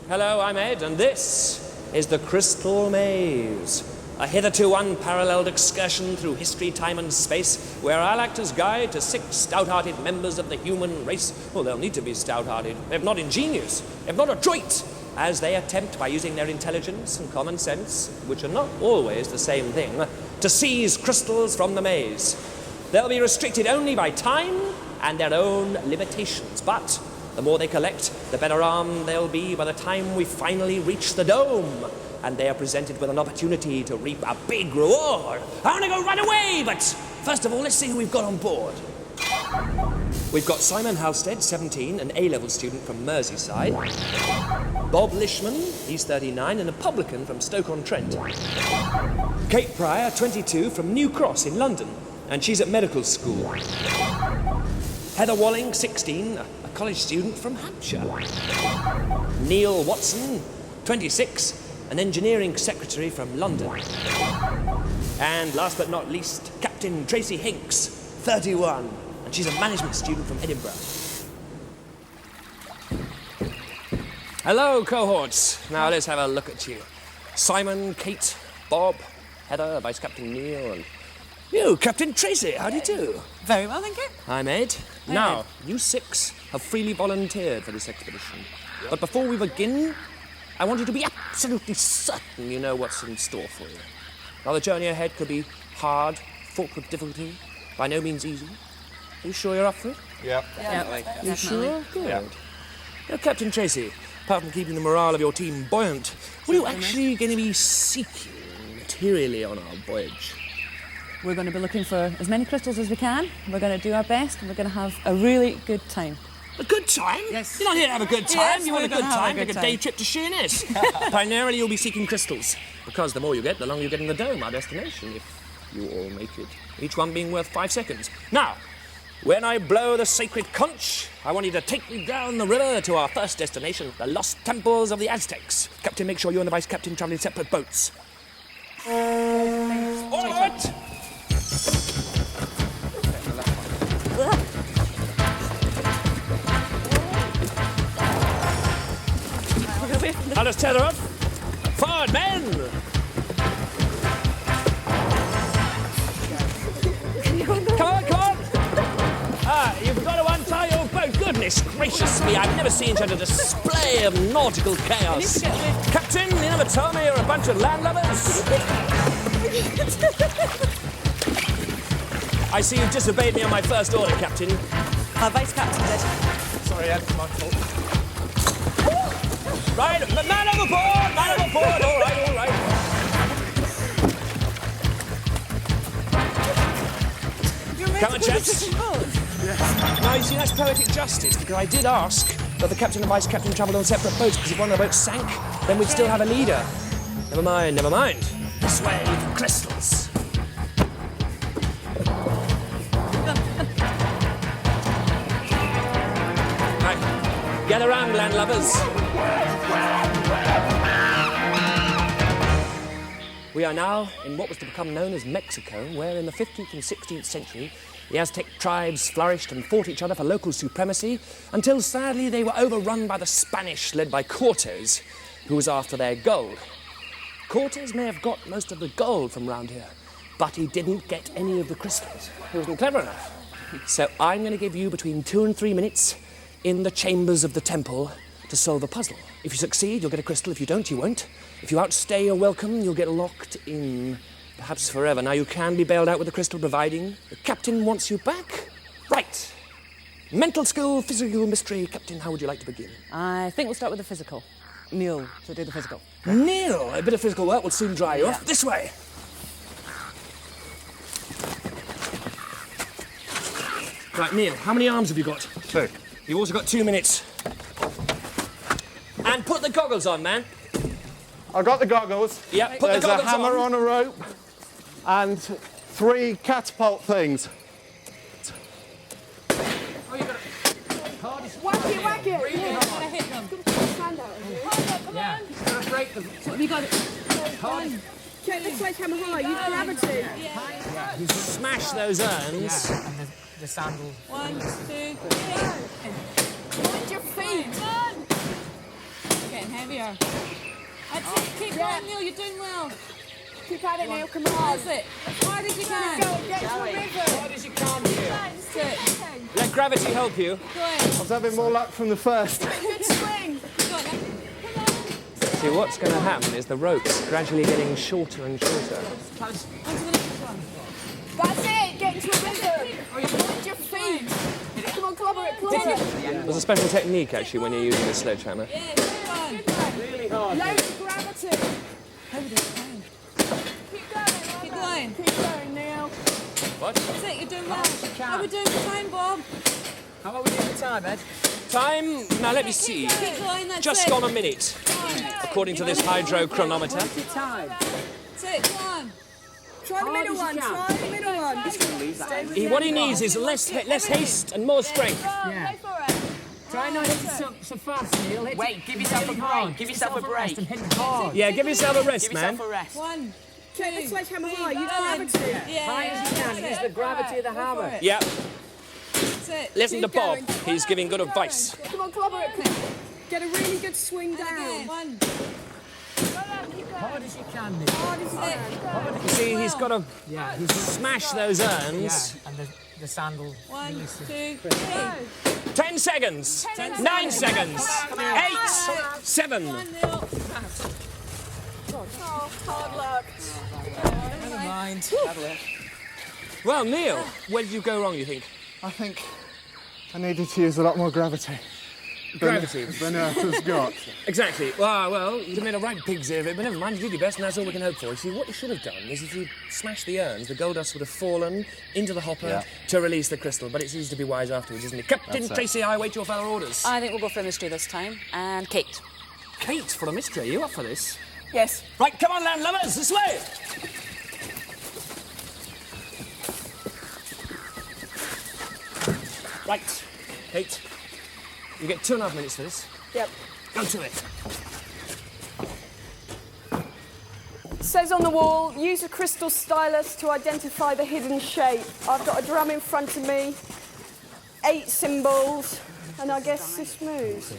Hello, I'm Ed, and this is the Crystal Maze, a hitherto unparalleled excursion through history, time, and space, where I'll act as guide to 6 stout-hearted members of the human race. Well, they'll need to be stout-hearted, if not ingenious, if not adroit, as they attempt, by using their intelligence and common sense, which are not always the same thing, to seize crystals from the maze. They'll be restricted only by time and their own limitations, but the more they collect, the better armed they'll be by the time we finally reach the dome, and they are presented with an opportunity to reap a big reward. I want to go right away, but first of all, let's see who we've got on board. We've got Simon Halstead, 17, an A-level student from Merseyside. Bob Lishman, he's 39, and a publican from Stoke-on-Trent. Kate Pryor, 22, from New Cross in London, and she's at medical school. Heather Walling, 16, a college student from Hampshire. Neil Watson, 26, an engineering secretary from London. And last but not least, Captain Tracy Hinks, 31, and she's a management student from Edinburgh. Hello, cohorts. Now let's have a look at you. Simon, Kate, Bob, Heather, Vice Captain Neil, and you, Captain Tracy. How do you do? Very well, thank you. I'm Ed. Hi, Now, Ed. you 6 have freely volunteered for this expedition. Yep. But before we begin, I want you to be absolutely certain you know what's in store for you. Now, the journey ahead could be hard, fraught with difficulty, by no means easy. Are you sure you're up for it? Yep. You sure? Good. Yep. Now, Captain Tracy, apart from keeping the morale of your team buoyant, what are you actually going to be seeking materially on our voyage? We're going to be looking for as many crystals as we can. We're going to do our best, and we're going to have a really good time. A good time? Yes. You're not here to have a good time. Yes, you want a we're good gonna have a time, good like a time. day trip to Sheerness. Primarily, you'll be seeking crystals, because the more you get, the longer you get in the dome, our destination, if you all make it. Each one being worth 5 seconds. Now, when I blow the sacred conch, I want you to take me down the river to our first destination, the lost temples of the Aztecs. Captain, make sure you and the vice captain travel in separate boats. All right. Now let's tether up. Forward, men! Come on, come on! You've got to untie your boat. Goodness gracious me, I've never seen such a display of nautical chaos. Captain, you never told me you're a bunch of landlubbers. I see you've disobeyed me on my first order, Captain. Our vice captain did. Sorry, Ed, my fault. Right, man overboard, all right. Come on, chaps. Now, you see, that's poetic justice, because I did ask that the captain and vice captain travelled on separate boats, because if one of the boats sank, then we'd still have a leader. Never mind. This way for crystals. Right, get around, landlubbers. We are now in what was to become known as Mexico, where in the 15th and 16th century, the Aztec tribes flourished and fought each other for local supremacy until, sadly, they were overrun by the Spanish, led by Cortes, who was after their gold. Cortes may have got most of the gold from round here, but he didn't get any of the crystals. He wasn't clever enough. So I'm going to give you between 2 and 3 minutes in the chambers of the temple to solve a puzzle. If you succeed, you'll get a crystal. If you don't, you won't. If you outstay your welcome, you'll get locked in, perhaps forever. Now, you can be bailed out with the crystal, providing the captain wants you back. Right. Mental skill, physical mystery. Captain, how would you like to begin? I think we'll start with the physical. Neil, to do the physical. Neil, a bit of physical work will soon dry you off. This way. Right, Neil, how many arms have you got? 2. You've also got 2 minutes. And put the goggles on, man. I've got the goggles. Yeah, put There's the goggles a hammer on a rope and 3 catapult things. Oh, you got it. Whack it! Really hard. Hit them. Stand out. Yeah, just gonna break them. We got it. Check this way, camera high. Use gravity. Smash those urns. And the sandal. 1, 2, 3. Mind your feet. Getting Heavier. That's it. Keep going, Neil. You're doing well. Keep at it, Neil. Come on. That's it. As hard as you can. Go, get to the river. Hard as you can here. That's it. Let gravity help you. Go in. I was having more luck from the first. Good swing. Go on, then. Come on. See, what's going to happen is the rope's gradually getting shorter and shorter. On to the next one. That's it. Get into a river. Hold your feet. Come on, clobber it, clobber it. There's a special technique, actually, when you're using the sledgehammer. Yeah, good one. Good one. Really hard. Loads of gravity. How we doing? Keep going. Keep going. Keep going, Neil. What? That's it. You're doing well. How are we doing the time, Bob? How are we doing the time, Ed? Time, now let me see. Keep going. That's Just it. gone a minute, according to this hydrochronometer. What's your time? That's it. Come on. Try the middle one. Try the middle one. What he needs is less haste and more strength. Yeah. Try not to hit it so fast, Neil. Wait, give yourself a break. Give yourself a break. And hit hard. Yeah, give yourself a rest, man. Give yourself a rest. 1, 2, Take the sledgehammer high. Use go. gravity. Yeah. High as you can. Use the gravity of the hammer. Yeah, That's it. listen to Keep Bob. going. He's giving good advice. Come on, clobber it. Get a really good swing Again. down. 1. Hard as you can, Neil. Hard as you can. You see, he's got to Yeah, he's smash those urns. and the sandal. 1, 2, 3. 10 seconds. 9 seconds. 8, 7. 1-0. Oh, hard luck. Never mind. Well, Neil, where did you go wrong, you think? I think I needed to use a lot more gravity. Gravity. Than Earth has got. Exactly. Well, you made a right pig's ear of it, but never mind, you did your best, and that's all we can hope for. You see, what you should have done is if you smashed the urns, the gold dust would have fallen into the hopper to release the crystal, but it's easy to be wise afterwards, isn't it? Captain Tracy, I wait your fellow orders. I think we'll go for a mystery this time. And Kate. Kate, for a mystery, are you up for this? Yes. Right, come on, landlubbers, this way! Right, Kate, you get 2.5 minutes for this. Yep. Go to it. It says on the wall, use a crystal stylus to identify the hidden shape. I've got a drum in front of me, 8 symbols, and I guess this moves.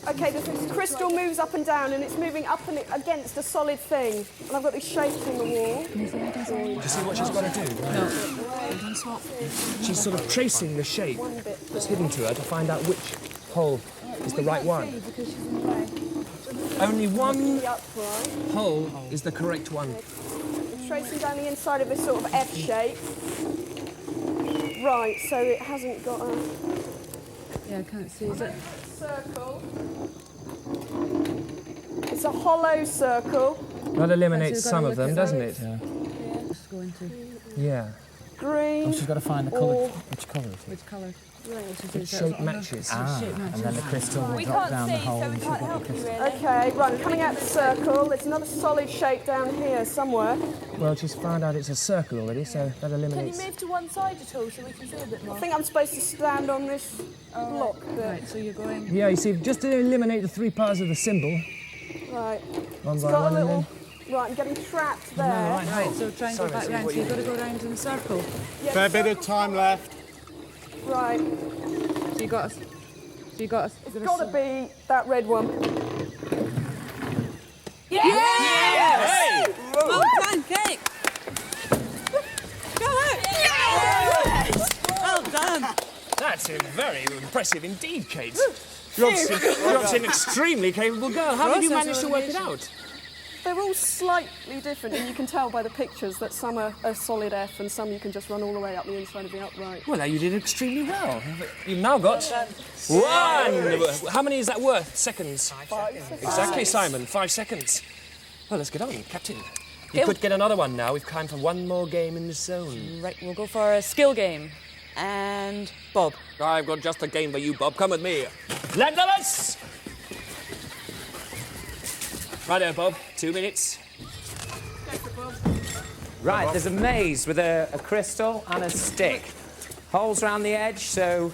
Okay, the crystal moves up and down, and it's moving up and against a solid thing. And I've got these shapes on the wall. Do you see what she's got to do? No. She's sort of tracing the shape that's hidden to her to find out which hole is the right one. Only one The upright. hole is the correct one. It's tracing down the inside of a sort of F shape. Right, so it hasn't got a Yeah, I can't see. Is it? circle. It's a hollow circle. That eliminates some of them, doesn't it? It's going to. Yeah. Green. She's got to find the Or- colour. Which colour is it? Which colour? Which shape matches. And then the crystal will We drop can't down the see, hole so we and she'll can't get the help you crystal. really. Okay, right, coming out the circle. There's another solid shape down here somewhere. Well, she's found out it's a circle already, so that Can you eliminates. move to one side at all so we can see a bit more? I think I'm supposed to stand on this block bit. Right, so you're going. Yeah, you see, just to eliminate the 3 parts of the symbol, Right. one It's by got one, a and little... then. Right, I'm getting trapped there. Right, so try and go back round. So you've got to go round in a circle. Yeah, Fair bit of time left. Right. So you got. It's got to be that red one. Hey! Well done, Kate. Go out. Well done. That's very impressive indeed, Kate. You're obviously an extremely capable girl. How did you manage to work it out? They're all slightly different, and you can tell by the pictures that some are a solid F and some you can just run all the way up the inside of the upright. Well, you did extremely well. You've now got 1. How many is that worth? Seconds? 5 seconds. Exactly, Simon. 5 seconds. Well, let's get on, Captain. You could get another one now. We've time for one more game in the zone. Right, we'll go for a skill game. And Bob. I've got just a game for you, Bob. Come with me. Landlubbers! Righto, Bob. 2 minutes. Right, there's a maze with a crystal and a stick. Holes around the edge, so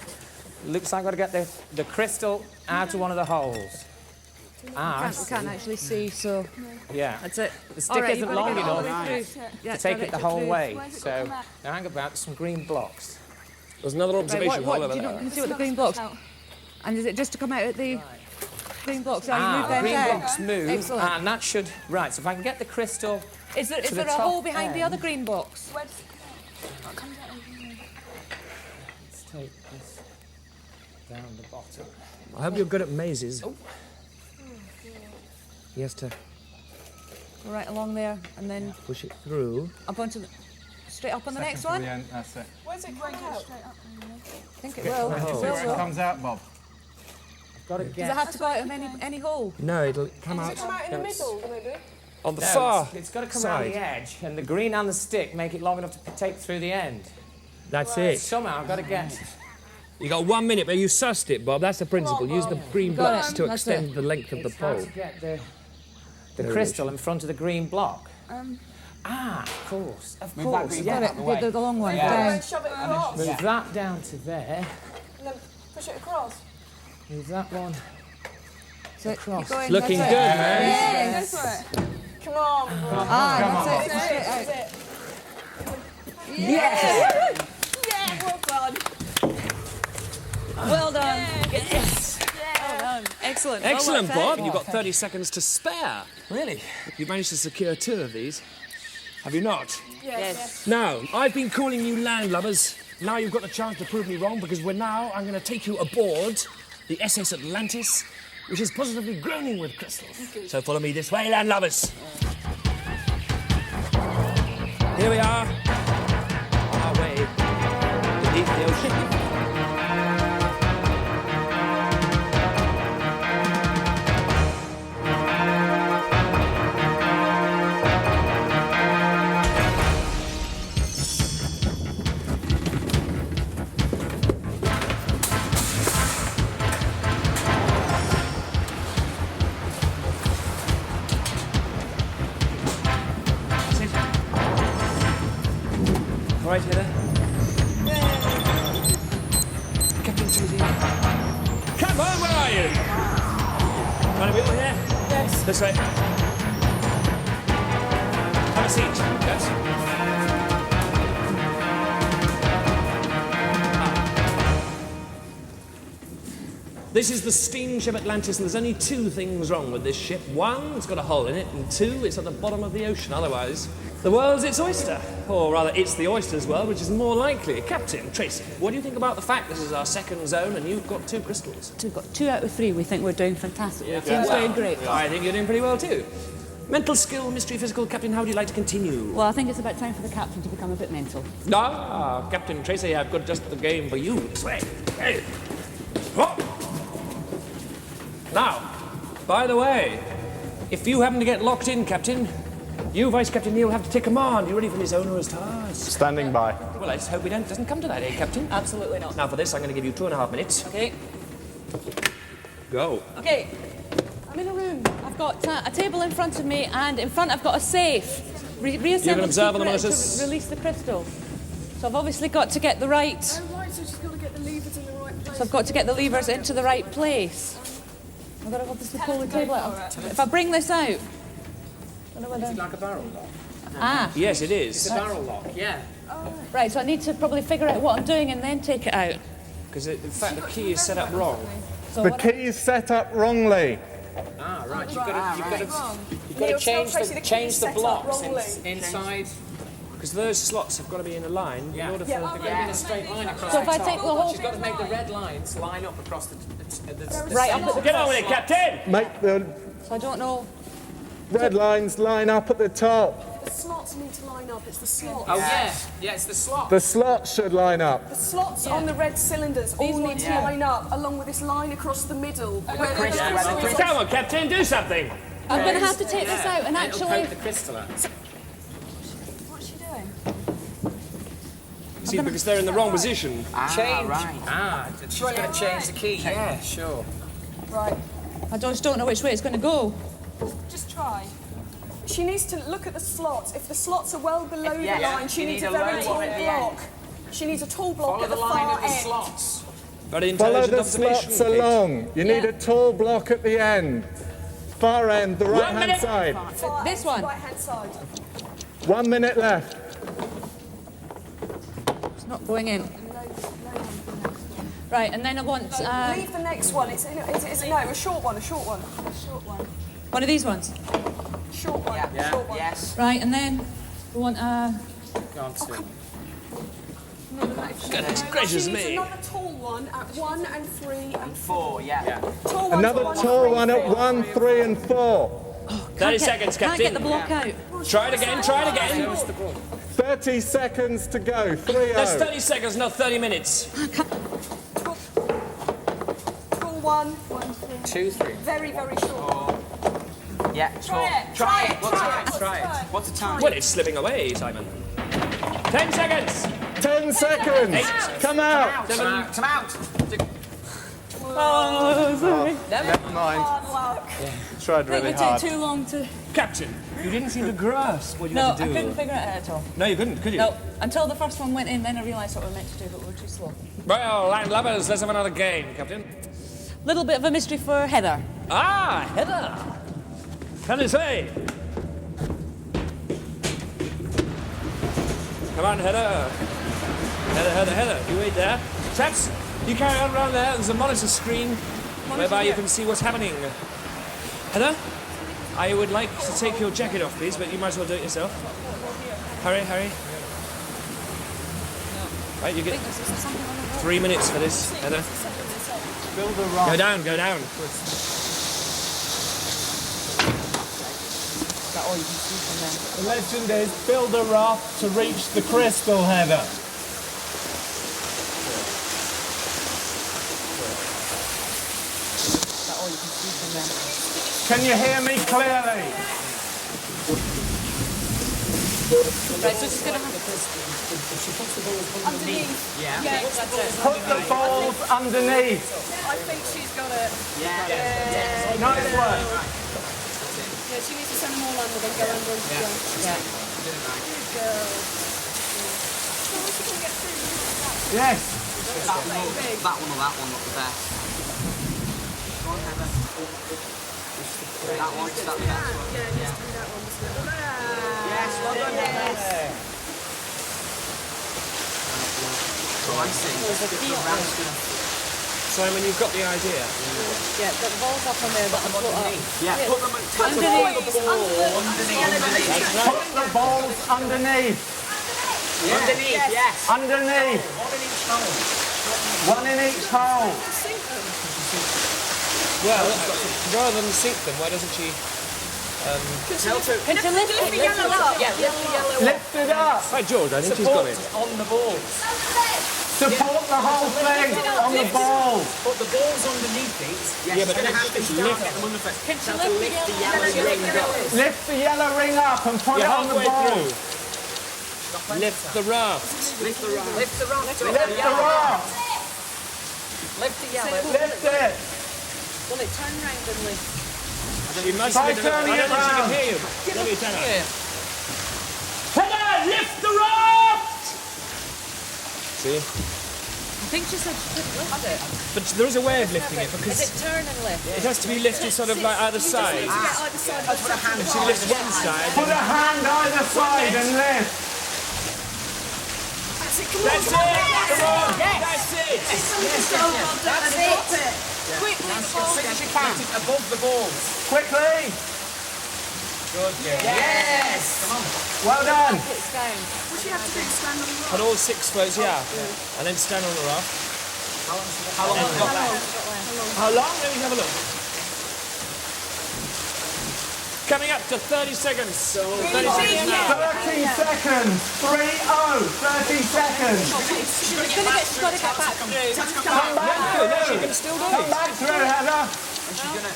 looks like I've got to get the crystal out of one of the holes. We can't actually see, so Yeah. that's it. The stick All right, isn't you've got to long get it all enough the way through. Yeah, to take got it the whole through. way. So now hang about some green blocks. There's another Right, observation hole what, over do you there. know, can you see what the green blocks? And is it just to come out at the... Green blocks. Are you move them green down? blocks move, Excellent. and that should... Right, so if I can get the crystal... Is there the a top hole behind the end. other green box? Let's take this down the bottom. I hope you're good at mazes. Oh. He has to Go right along there, and then push it through. up onto the... Straight up on the next one? I That's it. Where's it going out? think it will. See where it comes out, Bob. Got to Does get... it have to go out of any hole? No, it'll come Does out it come out in the middle, maybe? on the No, far it's got to come around side. the edge, and the green and the stick make it long enough to take through the end. That's it. Somehow I've got to get... You got 1 minute, but you sussed it, Bob. That's the principle. Use the green Got blocks it. to That's extend it. the length of the It's how pole. to get the There it crystal in front of the green block. Of course, of course. Got it. The long one. Go Down. and shove it across. Move that down to there. And then push it across. Move that one. So keep going. It's looking That's good, it. man. Yes. Come on, bro. That's it. Straight out. That's it. Yes. Yeah, well done. Well done. Yes. Well done. Excellent. Well Excellent, worked out. Bob. You've got 30 seconds to spare. Really? You've managed to secure 2 of these. Have you not? Yes. Now, I've been calling you landlubbers. Now you've got the chance to prove me wrong because I'm going to take you aboard the SS Atlantis, which is positively groaning with crystals. So follow me this way, landlubbers. Here we are, on our way beneath the ocean. All right, Heather. Captain Tracy. Come on, where are you? Want to be over here? Yes. This way. Have a seat. Yes. This is the steamship Atlantis, and there's only 2 things wrong with this ship. 1, it's got a hole in it, and 2, it's at the bottom of the ocean. Otherwise, the world's its oyster. Or rather, it's the oyster's world, which is more likely. Captain Tracy, what do you think about the fact this is our second zone and you've got 2 crystals? We've got 2 out of 3. We think we're doing fantastic. The team's doing great. I think you're doing pretty well too. Mental skill, mystery, physical. Captain, how would you like to continue? Well, I think it's about time for the captain to become a bit mental. Ah, Captain Tracy, I've got just the game for you. This way. Hey. Hop. Now, by the way, if you happen to get locked in, Captain, you, Vice Captain Neil, have to take command. You ready for this onerous task? Standing by. Well, I just hope it doesn't come to that, eh, Captain? Absolutely not. Now, for this, I'm going to give you 2.5 minutes. Okay. Go. Okay. I'm in a room. I've got a table in front of me, and in front I've got a safe. Reassemble You can observe on the secret monitors. to release the crystal. So I've obviously got to get the right. Oh, right, so she's got to get the levers in the right place. So I've got to get the levers into the right place. I've got to obviously pull the table out. If I bring this out. Like a barrel lock. Yes, it is. It's a barrel lock, yeah. Right, so I need to probably figure out what I'm doing and then take it out. Because, in fact, the key is set up wrong. So The what key is set up wrongly. Right. You've got to change the set up blocks wrongly. inside. Because those slots have got to be in a line in order for... They're going to be in a straight line across So the if I top. take the whole- She's got to make the red lines line up across the right up at the Get on with it, Captain! Make the So I don't know. red lines line up at the top. The slots need to line up. It's the slots. Oh, yeah, it's the slot. The slots should line up. The slots on the red cylinders all need to line up along with this line across the middle. Come on, Captain, do something! I'm going to have to take this out and It'll actually. poke the crystal out. What's she doing? See, because they're in the wrong position. She's going to change the key. Yeah, sure. Right. I just don't know which way it's going to go. Just try. She needs to look at the slots. If the slots are well below the line, she you needs need a a very low tall one at the block. She needs a tall block Follow at the the line far of the end. slots. Very Follow intelligent the observation, slots Kate. along. You need a tall block at the end. Far end, the right hand minute. side. Far This end, one. right-hand side. 1 minute left. It's not going in. Right, Right, and then I want Leave the next one. It's no, a short one. one of these ones. Short one. Yeah. Short one. Yes. Right, and then we want Go on, Sue. Goodness gracious She needs me. another tall one at 1 and 3 and 4, yeah. tall one. Another tall one at 1, 3 and 4. 30 seconds, Can't get the Captain. block out. Try it again, try it again. 30 seconds to go. 3-0. That's 30 seconds, not 30 minutes. Tall one. 1, 3. 2, 3. Very, very short. Yeah, Try it. Try it. What's Try it. What's the time? Well, it's slipping away, Simon. 10 seconds. 10 seconds. Come out. Come out. Never mind. Hard luck. Tried I think really we hard. took too long to... Captain, you didn't seem to grasp what you No, had to I do. couldn't figure it out at all. No, you couldn't, could you? No, until the first one went in, then I realised what we were meant to do, but we were too slow. Well, landlubbers, let's have another game, Captain. Little bit of a mystery for Heather. Ah, Heather. Come this way. Come on, Heather. Heather. You wait there. Chaps, you carry on around there. There's a monitor screen whereby you can see what's happening. Heather, I would like to take your jacket off, please, but you might as well do it yourself. Hurry. Right, you get 3 minutes for this, Heather. Build a rock. Go down. The legend is build a raft to reach the crystal, Heather. Can you hear me clearly? Right, so she's going to have... Underneath. Yeah. That's it. Put the balls underneath. I think she's got it. Yeah. Nice work. Yeah, she needs to send them all under, then go under and go. Yeah. Good girl. So what's she going to get through? Yes. That one or that one, not the best. Go on, Heather. That one, is that the best one? Yeah, it needs to be that one. Yes, well done, Heather. Oh, I see. Simon, you've got the idea. Yeah, the ball's up on there, but the float up. Yeah, put them Underneath. underneath. Put the balls underneath. Underneath, yes. Underneath. One in each hole. Well, rather than sink them, why doesn't she... Can she lift the yellow up? Yeah, lift the yellow up. Lift it up. Hi, George, I think she's got it. on the balls. Support the whole thing on the balls. Put the balls underneath these. Yes, Yeah, but you're going to have to lift- get them under first. Can she lift the yellow ring up. Lift the yellow ring up and put You're it on the halfway balls. through. Lift the raft. Lift the raft. Lift the raft. Lift the raft. Lift the yellow. Lift it. Will it turn round and lift? She must Try be... turning I it don't think she can round. hear you. Let me turn her. Heather, lift the raft! See? I think she said she couldn't lift it. But there is a way of lifting it Is because it turn and lift? it has to be lifted sort of like either side. Either side of the If she lifts one side, Put a hand either side and lift. That's it, come on. that's it! Come on! That's it! That's it. Quickly, the ball. Finish your counting above the balls. Quickly. Yes. Come on. Well done. It's down. What she have to do is stand on the rock. Put all 6 floats, yeah. And then stand on the raft. How long have we got left? How long? Let me have a look. Coming up to 30 seconds. So 30 seconds now. 30 seconds. 3-0. 30 seconds. She's got to get back through. Come back through. She can still do Come it. back through, Heather. And she's going to...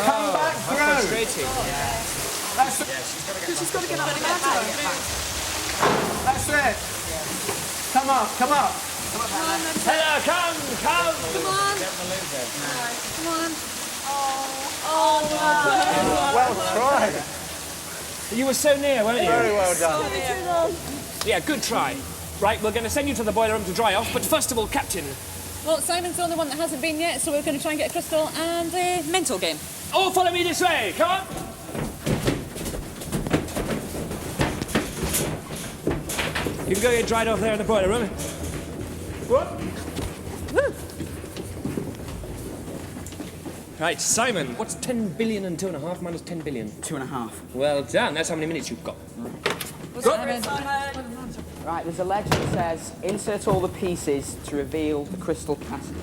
Come back through. Frustrating. That's She's got to get up the ladder. That's it. Come up. Come up. Heather, come! Well tried. You were so near, weren't you? Very well done. Yeah, good try. Right, we're going to send you to the boiler room to dry off, but first of all, Captain, Well, Simon's the only one that hasn't been yet, so we're going to try and get a crystal and a mental game. all follow me this way. Come on. You can go get dried off there in the boiler room. What? Right, Simon, what's 10 billion and 2.5 minus 10 billion? 2.5. Well done. That's how many minutes you've got. Right, there's a legend that says, insert all the pieces to reveal the crystal casket.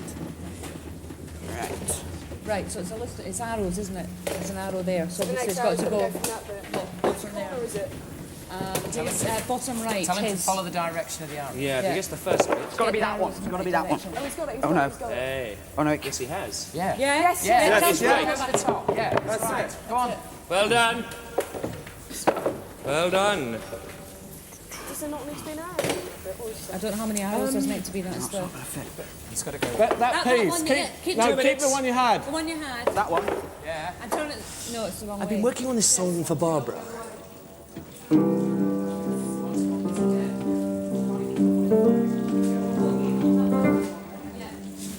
Right. Right, so it's a list. It's arrows, isn't it? There's an arrow there, so The obviously next it's got arrow's to gonna go. from that bit. From there. Or is it? Bottom right. Tell him to his. follow the direction of the arrow. Yeah, Yeah. I guess the first bit. It's got to be that one. It's got to be that one. Oh, he's got it. Oh, no. He's got it. Hey. Oh, no. Yes, he has. Yeah. Yes. Yeah, That's right. Go to the top. Yeah, that's right. Go on. Well done. Well done. Does there not need to be an arrow? I don't know how many arrows there's meant to be. That's the. He's got to go. That piece. one, Keep, yeah, keep no, 2 keep minutes. the one you had. The one you had. That one. Yeah. And turn it. No, it's the wrong way. I've been working on this song for Barbara.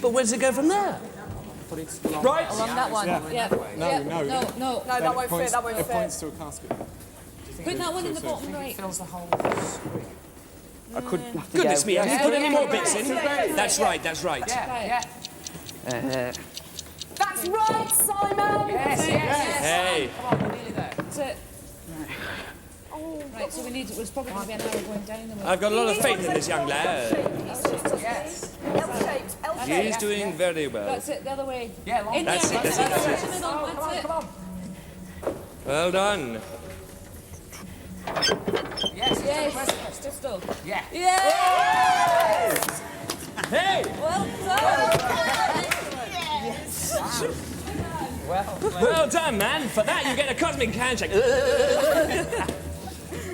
But where does it go from there? Right. Along that one. Yeah. No, yeah. no. No. No, that won't fit. That won't It fit. points to a casket. Put that one in the bottom right. Fills the whole I could have to Goodness go. me, have you put any more bits in? That's right, that's right. Yeah. That's right, Simon. Yes. Hey. Come on, we're nearly there. That's it. Right, so we need. There's probably going to be an arrow going down. Then I've got a lot of faith in this young lad. Yes. L-shaped. L-shaped. He's doing very well. That's it. The other way. Yeah, long. In That's there. it, that's it, that's it. That's it. Come on. Well done. Yes. Yes. Crystal. Yeah. Yes. Hey! Well done. Well done, man. For that, you get a cosmic handshake.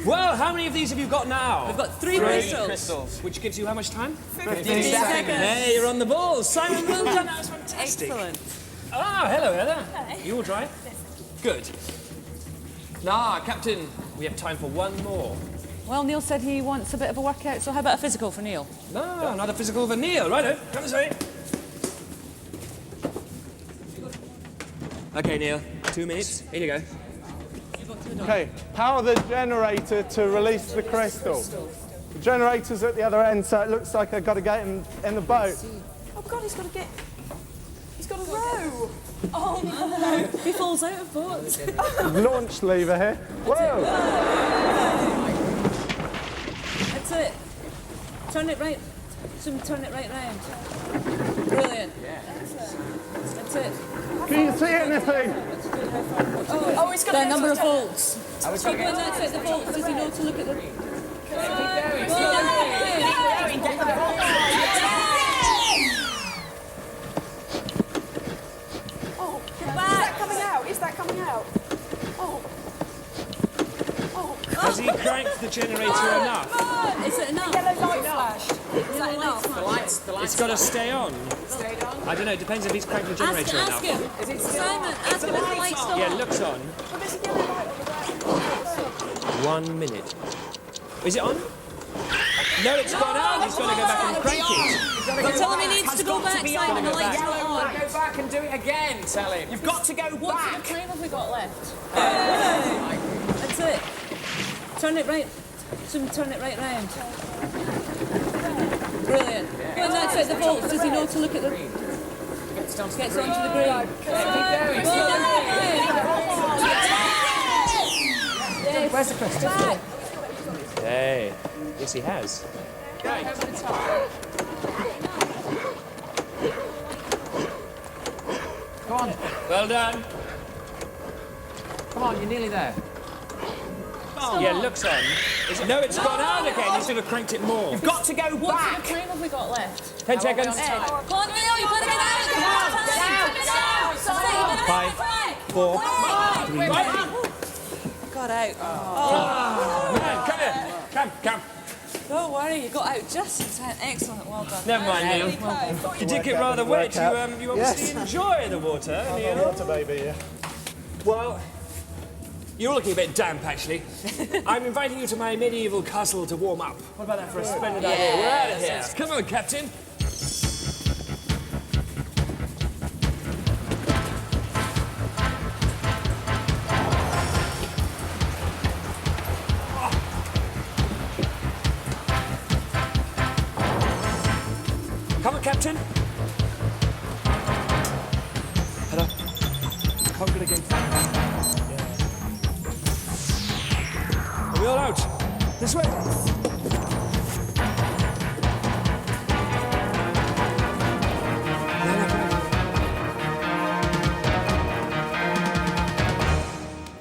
Well, how many of these have you got now? We've got three crystals. Which gives you how much time? 15 seconds. Hey, you're on the ball. Simon, well done. That was fantastic. Excellent. Ah, hello, Heather. You all dry? Good. Now, Captain, we have time for one more. Well, Neil said he wants a bit of a workout, so how about a physical for Neil? No, another physical for Neil. Righto, come this way. Okay, Neil, 2 minutes. Here you go. Okay, power the generator to release the crystal. The generator's at the other end, so it looks like I've got to get him in the boat. Oh God, he's got to row. Oh no! He falls out of boats. Launch lever here. Whoa! That's it. Turn it right. Turn it right round. Brilliant. That's it. Can you see anything? Oh, he's got The to number of volts. That's Keep going, that's it, the volts. Does he know to look at the... Oh, is that coming out? Is that coming out? Oh. Has he cranked the generator enough? Is it enough? Yellow light flashed. Is that enough? The lights. It's got to stay on. Stayed on. I don't know, it depends if he's cranked the generator Ask enough. him. Simon, ask him if the light's still Yeah, on. it looks on. Oh, there's a yellow light on the back. 1 minute. Is it on? No, it's gone out. He's got to go back and crank it. But tell him he needs to go back, Simon, the light's not on. Go back and do it again. Tell him. You've got to go What sort back. of time have we got left? That's it. Turn it right. Turn it right round. Brilliant. Well, that's it, the volts. Does he know to look at the... Gets onto Gets onto the green. Where's the crystal? Hey. Yes, he has. Go on. Well done. Come on, you're nearly there. Yeah, it looks on. Is it? No, it's gone out again. He's going to cranked it more. You've got to go What sort back. of time have we got left? 10 seconds. Come on, Neil, you better get out! Five, 4, 3. Got out. Man, come here. Come. Don't worry, you got out just in time. Excellent, well done. Never mind, Neil. You did get rather wet. You obviously enjoy the water, Neil. Water baby, yeah. Well, you're looking a bit damp, actually. I'm inviting you to my medieval castle to warm up. What about that for a splendid idea? We're out of here. Come on, Captain. Come on, Captain. This way.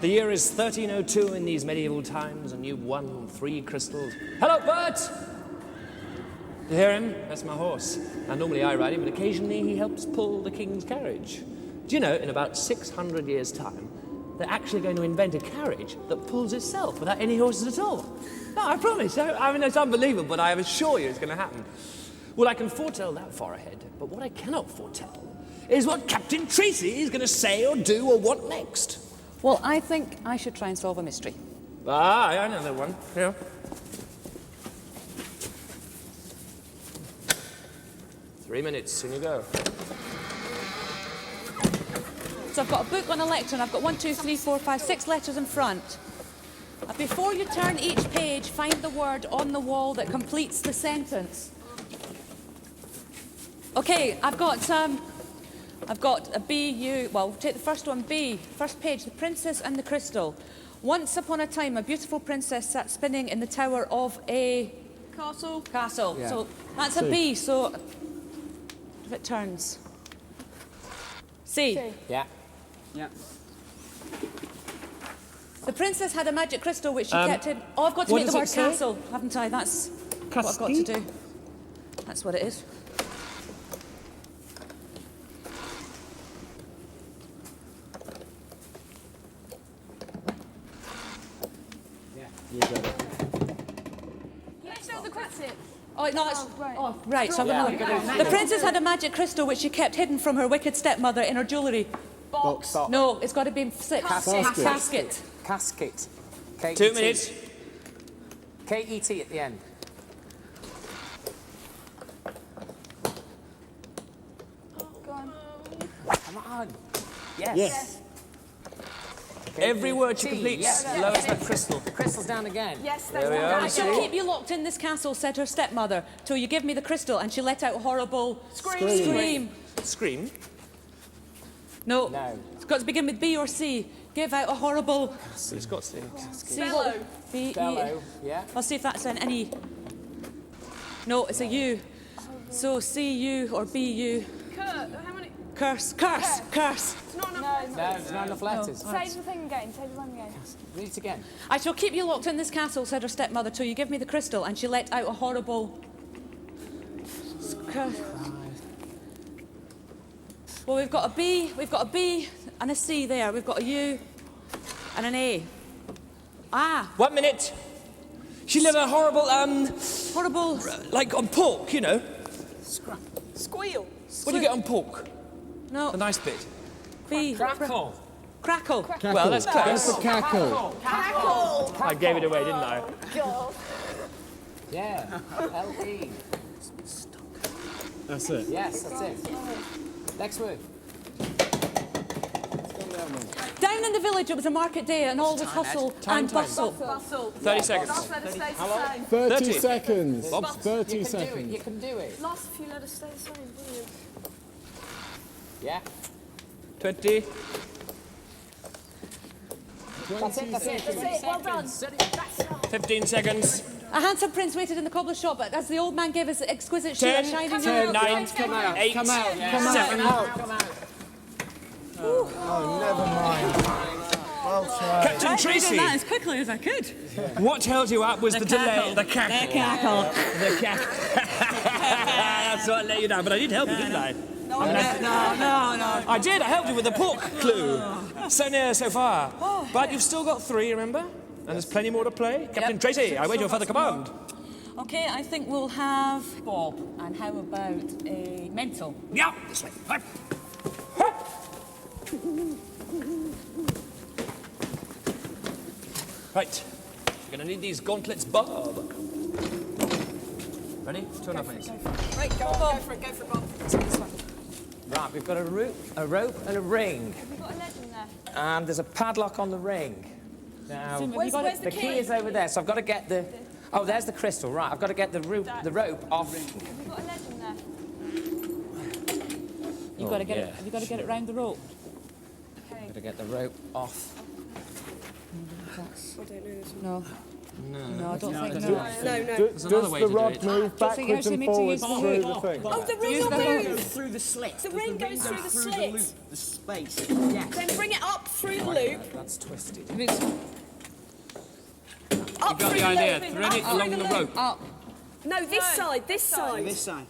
The year is 1302 in these medieval times, and you've won 3 crystals. Hello, Bert! You hear him? That's my horse. Now, normally I ride him, but occasionally he helps pull the king's carriage. Do you know, in about 600 years' time, they're actually going to invent a carriage that pulls itself without any horses at all. No, I promise. I mean, it's unbelievable, but I assure you it's going to happen. Well, I can foretell that far ahead, but what I cannot foretell is what Captain Tracy is going to say or do or what next. Well, I think I should try and solve a mystery. Ah, I know that one. Yeah. Three minutes, in you go. So I've got a book on a lectern. I've got 1, 2, 3, 4, 5, 6 letters in front. Before you turn each page, find the word on the wall that completes the sentence. Okay, I've got a B, U, well, take the first one, B. First page, the princess and the crystal. Once upon a time, a beautiful princess sat spinning in the tower of a... Castle. Castle. Yeah. So that's a B, so if it turns. C. C. Yeah. Yeah. The princess had a magic crystal which she kept in... Oh, I've got to make the word castle, haven't I? That's what I've got to do. That's what it is. You got it. Yes, no, that's it. Oh, no, it's... right. Oh, right, so I've got another. The princess had a magic crystal which she kept hidden from her wicked stepmother in her jewellery. Box. No, it's got to be 6. Casket. Casket. Casket. K-E-T. 2 minutes. K-E-T at the end. Go on. Come on. Yes. Yes. Every word she T, completes yes. lowers that crystal. The crystal's down again. Yes, There that's we are. I shall See? keep you locked in this castle, said her stepmother, till you give me the crystal, and she let out a horrible scream. Scream. No. No. It's got to begin with B or C. Give out a horrible... It's got C. C what? B, E. Bellow. Yeah. I'll see if that's an any. No, it's a U. So C, U, or B, U. How many? Curse, curse, curse. It's not enough. No, there's not enough letters. Say the thing again. Say the one again. Read it again. I shall keep you locked in this castle, said her stepmother, till you give me the crystal, and she let out a horrible... curse. Well, we've got a B and a C there. We've got a U and an A. Ah, 1 minute. She live a horrible, horrible... like on pork, you know. Squeal. What do you get on pork? No, The nice bit. B. Crackle. Crackle. Well, that's close. That's a cackle. I gave it away, didn't I? Yeah. L-E. That's it. Yes, that's it. Next word. Down in the village, it was a market day, and all was hustle and bustle. 30 seconds. 30 seconds. 30 You can do it. seconds. You can do it. Last few letters stay the same. Brilliant. Yeah. 20. That's it. That's it. Well done. 15 seconds. A handsome prince waited in the cobbler's shop, but as the old man gave us exquisite shoe, a 10, shining 9, Come out. 8, Come out. 7. Come out. Oh, never mind. Well tried. Captain Tracy, as quickly as I could. what held you up was the delay. The The cackle. cackle. The cackle. That's what let you down, but I did help you, didn't I? No. I did. I helped you with the pork clue. So near, so far. But you've still got 3, remember? And there's plenty more to play. Captain Tracy, I wait your further command. Okay, I think we'll have Bob. And how about a mental? Yeah, this way. Right. Right. You're going to need these gauntlets, Bob. Ready? 2.5 minutes. Right, go on. Go for it, Bob. Right, we've got a rope and a ring. Have you got a legend there? And there's a padlock on the ring. Now, Where's the key is over there, so I've got to get the... Oh, there's the crystal, right. I've got to get the rope off. Have you got a legend there? You've got to get it. Have you got to get it round the rope? Okay. Got to get the rope off. No. No, I don't think so. Does another way the to do rod it. move Don't think you backwards actually and need to forwards use the through hook. the thing? Oh, the ring Use will the move. hook. Through the slit. The ring goes through the Through slit. the loop, the space. Yes. Then bring it up through the loop. That's twisted. Up You got through the the idea. loop. Thread it Up along through the loop. rope. Up. No, this side, this side. This side.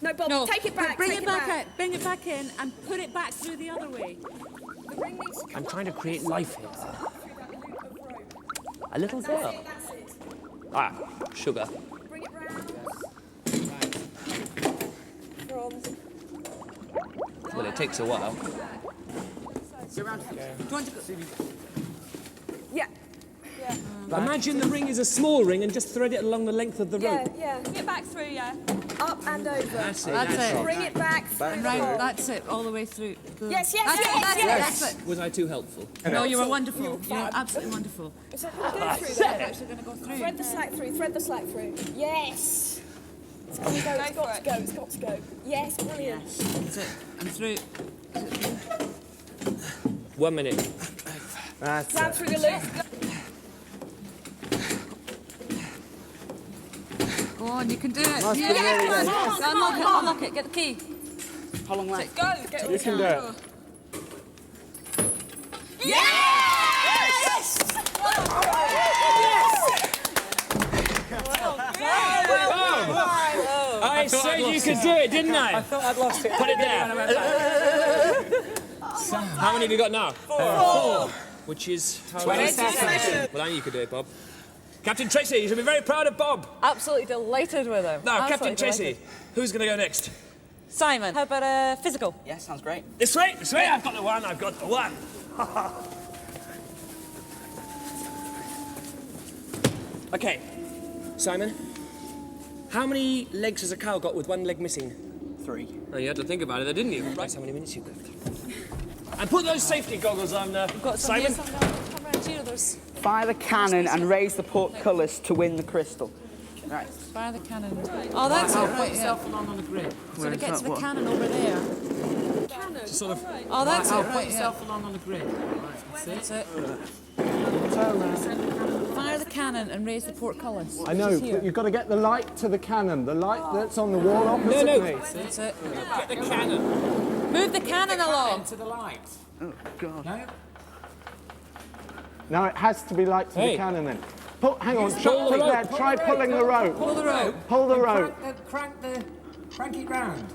No, Bob, No, take it back. bring take it back out. Bring it back in and put it back through the other way. The ring needs to come I'm trying to create life here. A little girl. Ah, sugar. bring it round. From Well, it takes a while. Go round. Do you want to go? yeah, Imagine the ring is a small ring and just thread it along the length of the rope. yeah. Bring it back through, yeah. Up and over. That's it. That's it. Bring it back through the Right, hole. that's it, all the way through. Yes, That's it, that's it, that's it. Was I too helpful? No, you were wonderful. You were absolutely wonderful. Is that going to go through It's there? actually going to go through. Thread the slack through, thread the slack through. Yes! It's got to go, it's got to go, it's got to go. Yes, brilliant. That's it. And through. 1 minute. That's Round it. through the loop. Go on, you can do it. Must be Yeah, really come on. good. Unlock it, unlock it. Get the key. How long left? Go. You can do it. I said you could do it, didn't I? I thought I'd lost it. Put it there. How many have you got now? 4. Which is how 20 many? seconds. Well, I knew you could do it, Bob. Captain Tracy, you should be very proud of Bob. Absolutely delighted with him. Now, Absolutely Captain Tracy, delighted. who's going to go next? Simon, how about physical? Yeah, sounds great. This way, this way. I've got the one, I've got the one. Okay, Simon, how many legs has a cow got with one leg missing? 3. Oh, you had to think about it, didn't you? Right, how many minutes you've got. And put those safety goggles on, Got some Simon. here, some come round here. There's Fire the cannon and raise the portcullis to win the crystal. Right. fire the cannon. Oh, that's it, right, yeah. along on the grid. So to get to the cannon over there. Just sort of. Oh, that's it, Put right, yeah. yourself along on the grid. That's it. Fire the cannon and raise the portcullis. I know, but you've got to get the light to the cannon. The light that's on the wall opposite No. me. That's it. Get the cannon. Move the cannon along. To the light. Oh, God. No? No, it has to be light to the Hey. cannon then. Hang on, Pull the rope, there. Try pulling the rope. Pull the rope. Pull the rope. Crank it round.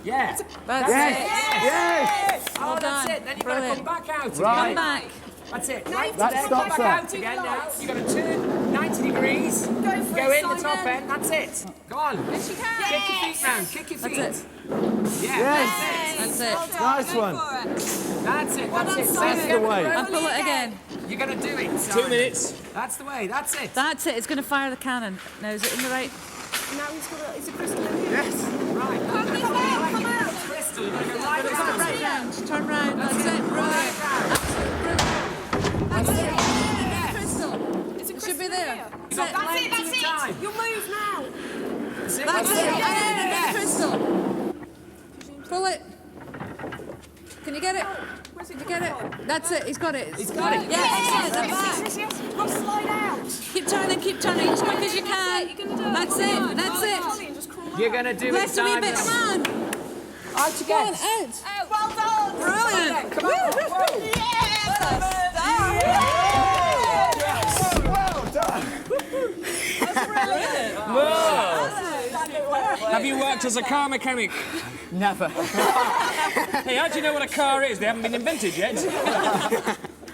Yeah. That's Yes! it. Yes! Oh, Well that's done. it. Then you've got to Brilliant. come back out again. Right. Come back. That's it. No, Right That there. stops Come back her. out again now. You've got to turn 90 degrees. Go for Go it, in the top Simon. end. That's it. Go on. Yes, you can. Kick your feet round. Kick your feet. That's it. Yeah. Yes. That's it. Nice one. That's it. That's it. That's the way. And pull it again. You're going to do it. 2 minutes. That's the way. That's it. That's it. It's going to fire the cannon. Now, is it in the right? Now he's got a, it's a crystal in here. Yes! Right. Come out. Crystal. You're going to go right Turn round. right round. Turn round. That's it. Brilliant. That's it. Crystal. It's a It crystal should be in there. here. That's it. That's it, Length that's at a time. it. You'll move now. That's it. That's it. Yeah. Yeah. Crystal. Pull it. Can you get it? Can you get it? That's it. He's got it. He's got it. Yeah, excellent. The back. Yes. Rough slide out. Keep turning as quick as you can. That's it. That's it. Just crawl You're going to do it, Left a wee Simon. bit. Come on. Out Go on, again. out. Well done. Brilliant. Come on. Whoa. Have you worked as a car mechanic? Never. Hey, how do you know what a car is? They haven't been invented yet.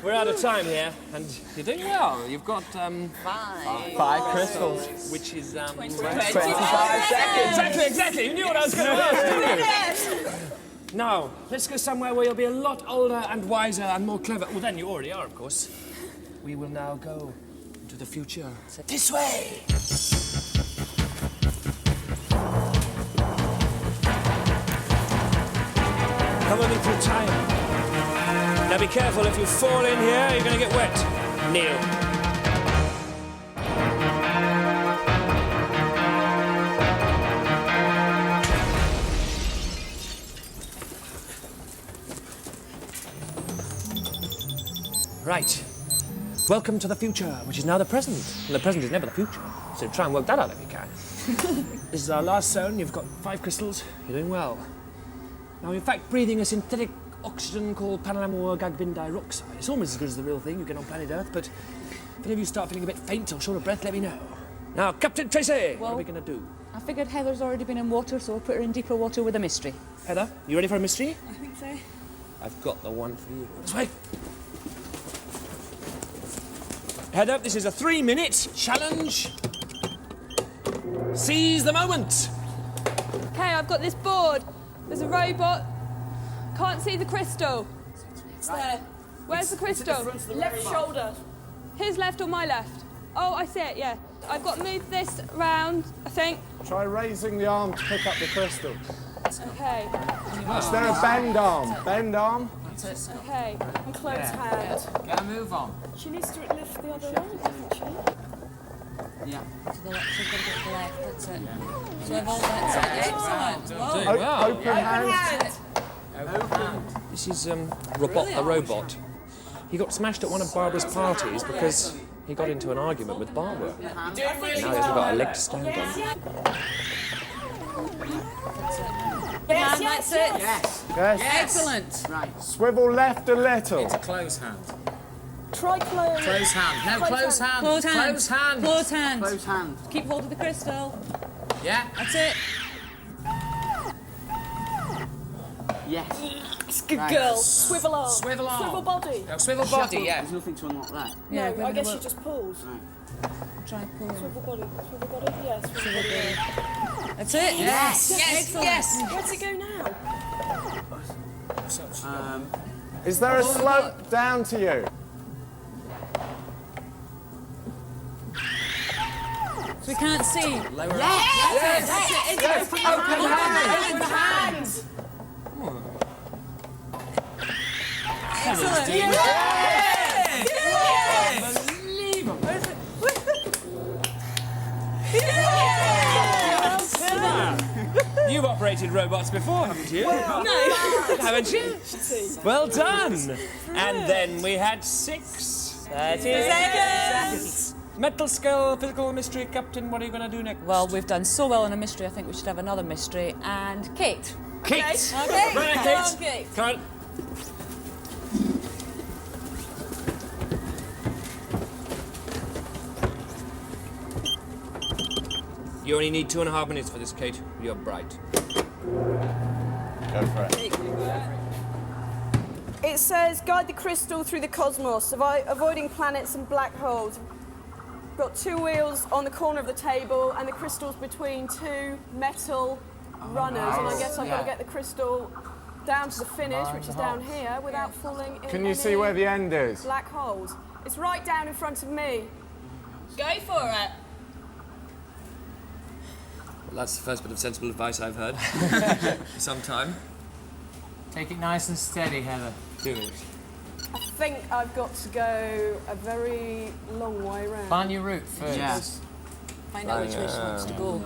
We're out of time here, and you're doing well. You've got 5 crystals. which is 25 seconds. Exactly. You knew what I was going to ask, didn't you? Now, let's go somewhere where you'll be a lot older and wiser and more clever. Well, then you already are, of course. We will now go into the future. This way. Come on in through time. Now be careful, if you fall in here, you're going to get wet. Kneel. Right. Welcome to the future, which is now the present. And the present is never the future. So try and work that out if you can. This is our last zone. You've got 5 crystals. You're doing well. Now, in fact, breathing a synthetic oxygen called panalamor gagbin dioxide. It's almost as good as the real thing you get on planet Earth, but if any of you start feeling a bit faint or short of breath, let me know. Now, Captain Tracy, what are we going to do? I figured Heather's already been in water, so we'll put her in deeper water with a mystery. Heather, you ready for a mystery? I think so. I've got the one for you. This way. Heather, this is a 3-minute challenge. Seize the moment. Okay, I've got this board. There's a robot. Can't see the crystal. It's there. Where's the crystal? Left shoulder. His left or my left? Oh, I see it, yeah. I've got to move this round, I think. Try raising the arm to pick up the crystal. Okay, Is there a bend arm? Bend arm? okay. And close hand. Get a move on. She needs to lift the other leg, doesn't she? Yeah. To the left, she's got to go to the left, that's it. Swivel, that's it. Excellent. Whoa. Open hand. This is Robot the robot. He got smashed at one of Barbara's parties because he got into an argument with Barbara. Now he hasn't got a leg to stand on. Yes, that's it. Yes. Yes. Excellent. Right. Swivel left a little. It's a close hand. Try close. Close hand. No, close hand. Close hand. Close hand. Close hand. Close hand. Keep hold of the crystal. Yeah. That's it. Yes. Good Right. girl. Swivel arm. Swivel arm. Swivel body. No, swivel body, yeah. There's nothing to unlock there. Yeah, No, I guess she just pulls. Try and pull. Swivel body. Swivel body. Yes. Swivel body. That's it. Yes. Excellent. Yes. Where's it go now? Is there a slope down to you? So we can't see. Lower Yes. Open hand. Hands. Excellent. You've operated robots before, haven't you? No. Haven't you? Well done. And then we had 6. 30 seconds. Metal skill, physical mystery, Captain. What are you going to do next? Well, we've done so well on a mystery, I think we should have another mystery. And Kate. Kate. Okay. Right, Come Kate. on, Kate. Come on. You only need 2.5 minutes for this, Kate. You're bright. Go for it. It says, guide the crystal through the cosmos, avoiding planets and black holes. Got 2 wheels on the corner of the table and the crystal's between 2 metal runners. And I guess I've got to get the crystal down to the finish, which is down here, without falling in Can you see any where the end is? black holes. It's right down in front of me. Go for it. Well, that's the first bit of sensible advice I've heard. Some time. Take it nice and steady, Heather. Do it. I think I've got to go a very long way round. Plan your route first. Yes. Find out which way she wants to go.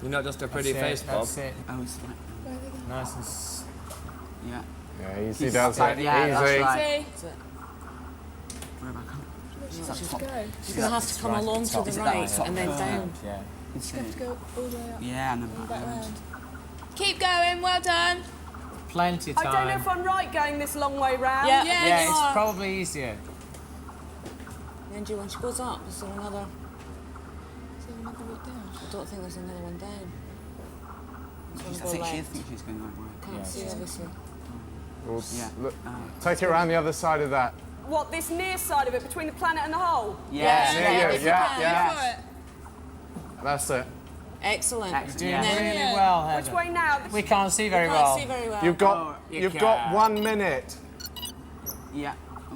You're not just a pretty That's face, it, Bob. That's it. Oh, it's like, Nice and... yeah. Yeah, easy does it. Yeah, that's Easy. right. That's it. Where am I coming? She's going to have to come along to the right and then down. Yeah. Go all the way up. Yeah, and then back round. Keep going, well done. Plenty of I time. don't know if I'm right going this long way round. Yeah, Yeah, you it's are. probably easier. Then when she goes up, is there another? Is there another route down? I don't think there's another one down. I There's one think go she left. thinks she's going the right way. Can't see, obviously. We'll Yeah. look, take it around the other side of that. What, this near side of it, between the planet and the hole? Yeah. Near you. if you Yeah, can. yeah. That's it. Excellent. Excellent. Doing Yeah. really well, Heather. Which way now? We can't see very Can't well. see very well. You've got you you've got can. 1 minute. Yeah.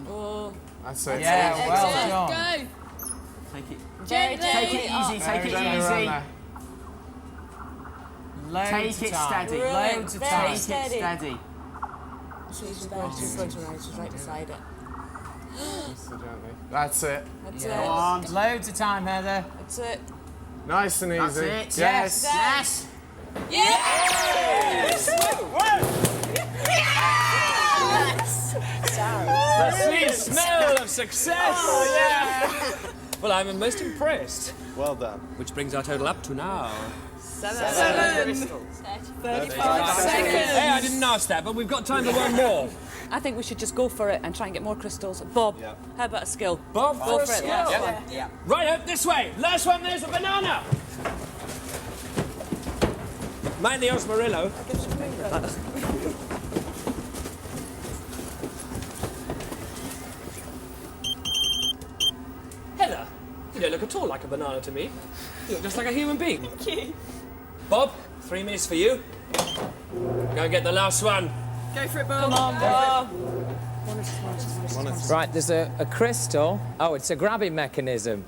Oh, That's it. Yeah, well excellent. done. Take it. Gently. Take it easy. Take it Gently around easy. there. Loads Take of it time. steady. Brilliant. Loads of Very time. Take it steady. steady. She's there. She's going to rise. She's right beside it. So gently. That's it. That's Go it. on. Loads of time, Heather. That's it. Nice and That's easy. it. Yes. Yes. Yes! Proceed smell of success! Oh, yeah! Well, I'm most impressed. Well done. Which brings our total up to now. 7. 35 seconds. Hey, I didn't ask that, but we've got time for one more. I think we should just go for it and try and get more crystals. Bob, Yeah. how about a skill? Bob, Go for for a it, skill. yeah. Yeah. Right up this way. Last one, there's a banana. Mind the Osmarillo. Heather, you don't look at all like a banana to me. You look just like a human being. Thank you. Bob, 3 minutes for you. Go and get the last one. Go for it, Bob. Come on, Bob. Right, there's a crystal. Oh, it's a grabbing mechanism.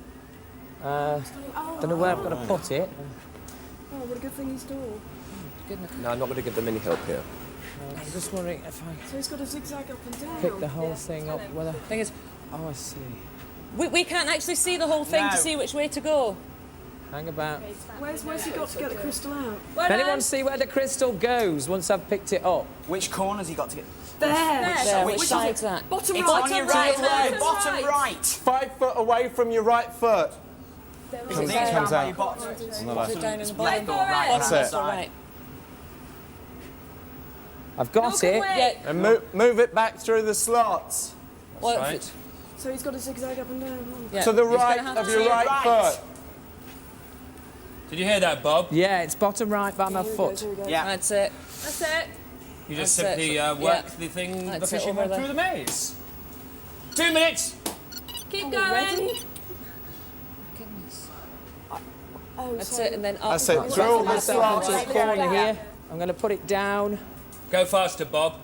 Don't know where I've got to put it. Oh, what a good thing he's doing. No, I'm not going to give them any help here. I'm just wondering if I So he's got to zigzag up and down. pick the whole thing up. Whether... Thing is, Oh, I see. we can't actually see the whole thing to see which way to go. Hang about. Where's he got to get the crystal out? Can anyone see where the crystal goes once I've picked it up? Which corner's he got to get? There. There, Which which side's that? Bottom It's right. on your right, right. bottom right. 5 foot away from your right foot. I think Comes it's round by out. your bottom. On the left. Down in the Left bottom. or right. That's hand it. side. Right. I've got it. Yeah. And move it back through the slots. Well, Right. So he's got to zigzag up and down. yeah. To the He's gonna right have of to- your right right. foot. Did you hear that, Bob? Yeah, it's bottom right by my foot. Here we go. Yeah. That's it. That's it. You just That's simply it. work Yeah. the thing, the That's it, fishing over rod there. through the maze. 2 minutes. Keep Ready? Goodness. Oh, That's sorry. it, and then up. That's it. Drill the Myself slots. into the corner here. I'm going to put it down. Go faster, Bob.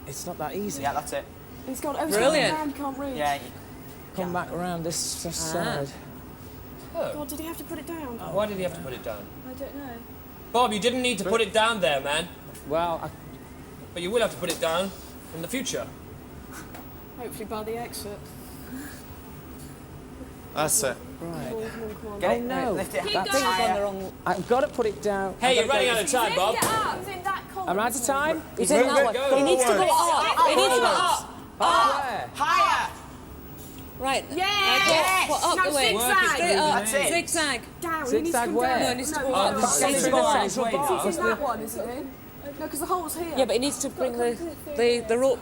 It's not that easy. Yeah, that's it. He's got Brilliant. everything down, can't reach. Yeah. Come back around this side. God, did he have to put it down? Why did he have to put it down? I don't know. Bob, you didn't need to put it down there, man. Well, But you will have to put it down in the future. Hopefully by the exit. That's it. right. Come on, come on. Get Oh, it, no. lift it. That's on the higher. wrong. I've got to put it down. Hey, you're running out of time, Bob. I'm out of time. He's in that one. Go. He needs to go up. He needs to go up. Where? Higher. Right. Yes! What, up Now the way. zigzag. Straight up. That's it. Zigzag. Down. He needs Zigzag to come where? down. No, he needs to go no, up. no, He's Get in to the the bar. central bar. He's in that one, isn't he? No, because the hole's here. Yeah, but he needs to bring the rope,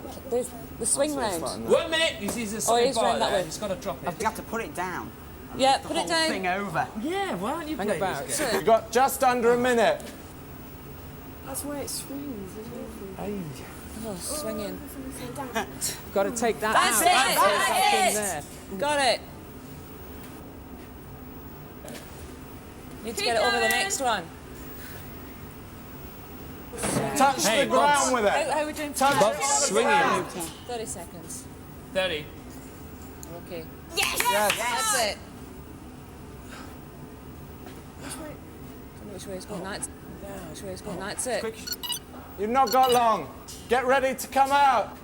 the swing round. 1 minute. He sees this Oh, he's bar round that there. way. He's got to drop it. You have to put it down. Yeah, The put whole it down. thing over. Yeah, why aren't you Hang playing about. this game? You've got just under a minute. That's where it swings, isn't it? Oh, swinging. Down. Got to take that That's out. it. That's That's in there. Got it. Need to get it over the next one. Touch Hey, the ground Bob's- with it. How are we doing? Touch Bob's it on the swinging. ground. 30 seconds. 30. Okay. Yes. That's it. Don't know which way it's going. That's which way it's going. That's it. Quick. You've not got long. Get ready to come out.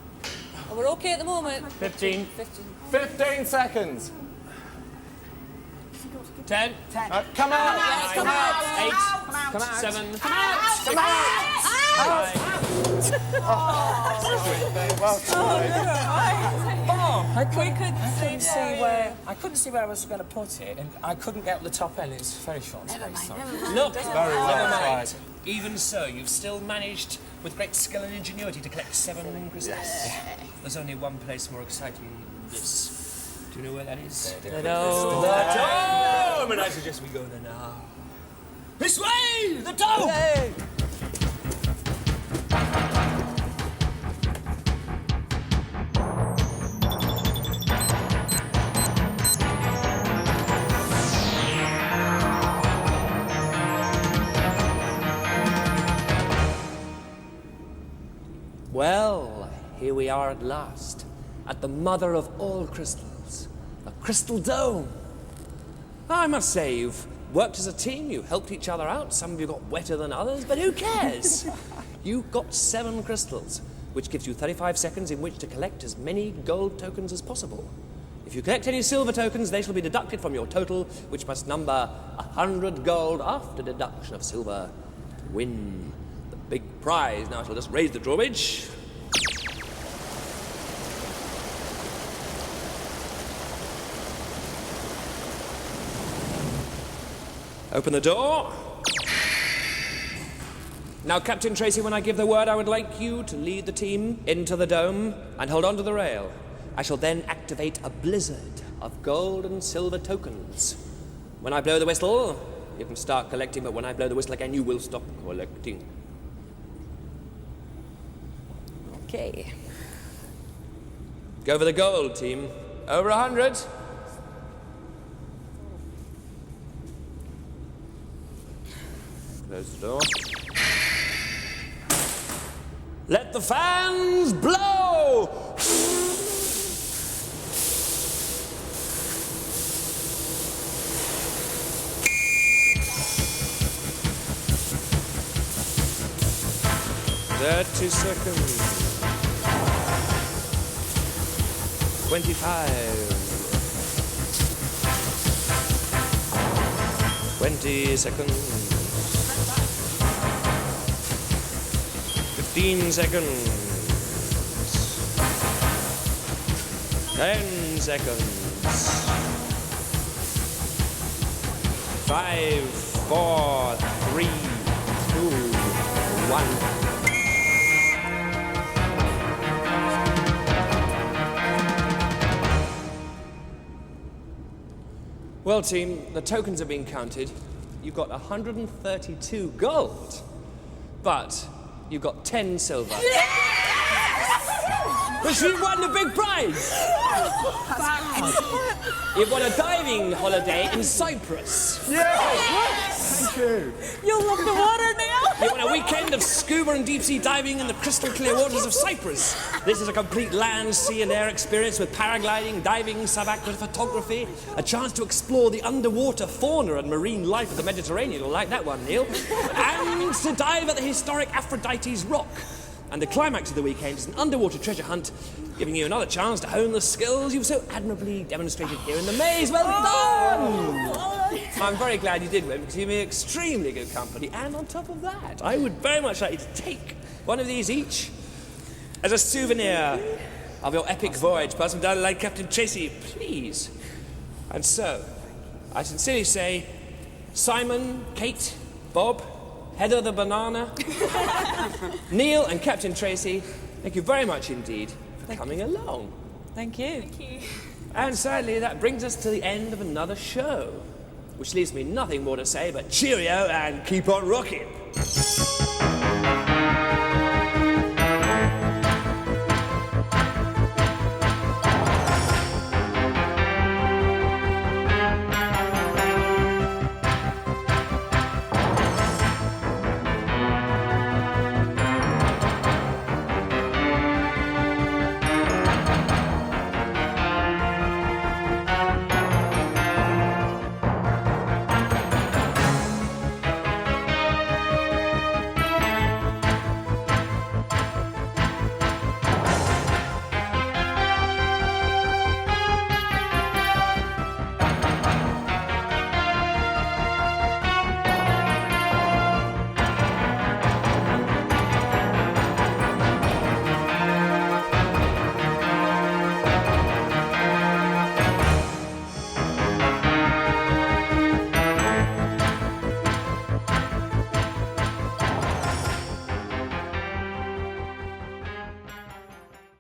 Oh, we're okay at the moment. 15. 15. 15 seconds. 10. Come out. Yes, come out. 8. Come out. 7. I couldn't see where I was going to put it, and I couldn't get up the top end. It's very short space. Look, Very never well. mind. Even so, you've still managed, with great skill and ingenuity, to collect 7 crystals. There's only one place more exciting than this. Do you know where that is? No. The dome! And I suggest we go there now. This way! The dome! Well, here we are at last, at the mother of all crystals, the crystal dome. I must say, you've worked as a team, you helped each other out, some of you got wetter than others, but who cares? You got 7 crystals, which gives you 35 seconds in which to collect as many gold tokens as possible. If you collect any silver tokens, they shall be deducted from your total, which must number 100 gold after deduction of silver to win the big prize. Now I shall just raise the drawbridge. Open the door. Now, Captain Tracy, when I give the word, I would like you to lead the team into the dome and hold on to the rail. I shall then activate a blizzard of gold and silver tokens. When I blow the whistle, you can start collecting, but when I blow the whistle again, you will stop collecting. Okay. Go for the gold, team. Over 100. Close the door. Let the fans blow! "30 seconds. 25. 20 seconds. 15 seconds. 10 seconds. 5, 4, 3, 2, 1. Well, team, the tokens have been counted. You've got 132 gold, but you've got 10 silver. Which means you won the big prize! You've won a diving holiday in Cyprus. Thank you. You'll love the water, Neil. You won a weekend of scuba and deep-sea diving in the crystal clear waters of Cyprus. This is a complete land, sea and air experience with paragliding, diving, subaqueous photography, a chance to explore the underwater fauna and marine life of the Mediterranean. You'll like that one, Neil. And to dive at the historic Aphrodite's Rock. And the climax of the weekend is an underwater treasure hunt, giving you another chance to hone the skills you've so admirably demonstrated here in the maze. Well done! I'm very glad you did win, because you made extremely good company. And on top of that, I would very much like you to take one of these each as a souvenir of your epic voyage. Pass them down like Captain Tracy, please. And so, I sincerely say, Simon, Kate, Bob, Heather the banana, Neil and Captain Tracy, thank you very much indeed for coming along. Thank you. Thank you. And sadly, that brings us to the end of another show, which leaves me nothing more to say but cheerio and keep on rocking.